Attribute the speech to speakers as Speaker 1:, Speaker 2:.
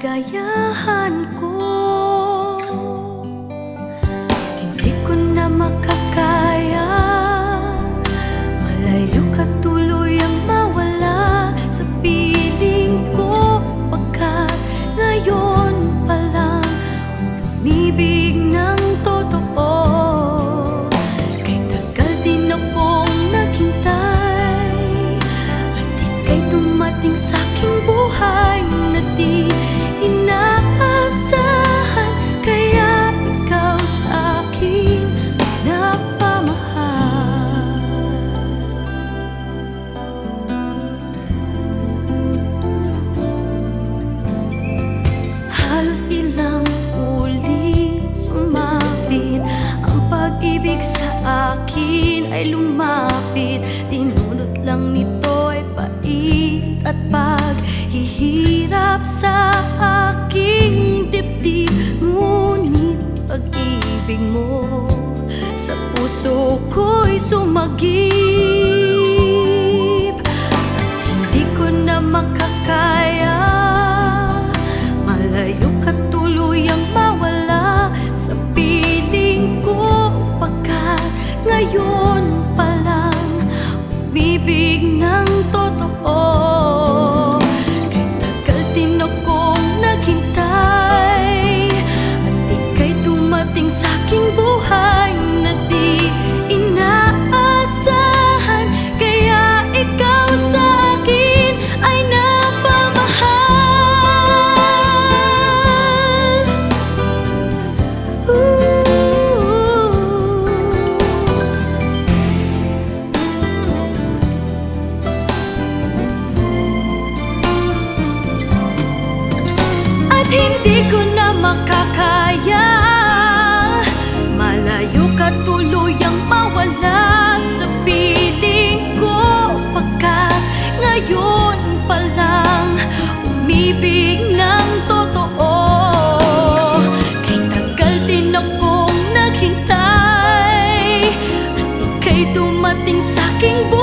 Speaker 1: kaligayahan ko. Hindi ko na makakaya malayo ka tuluyang mawala sa piling ko, pagkat ngayon pa lang umibig ng totoo. Kay tagal din akong naghintay at ika'y dumating sa'king buhay na di inaasahan, kaya ikaw sa'kin napamahal. Halos ilang ulit sumapit ang pag-ibig sa akin, ay lumapit. Dinulot lang nito ay pait at paghihirap sa aking dibdib. Ngunit pag-ibig mo sa puso ko'y sumagip, at hindi ko na makakaya malayo ka tuluyang mawala sa piling ko, pagkat ngayon pa lang umibig ng totoo. Kay tagal din akong naghintay at ika'y dumating sa'king buhay na di inaasahan, kaya ikaw sa akin ay napamahal. At hindi ko na makakaya malayo ka tuluyang mawala sa piling ko, pagkat ngayon pa lang umibig ng totoo. Kay tagal din akong naghintay at ika'y dumating sa'king buhay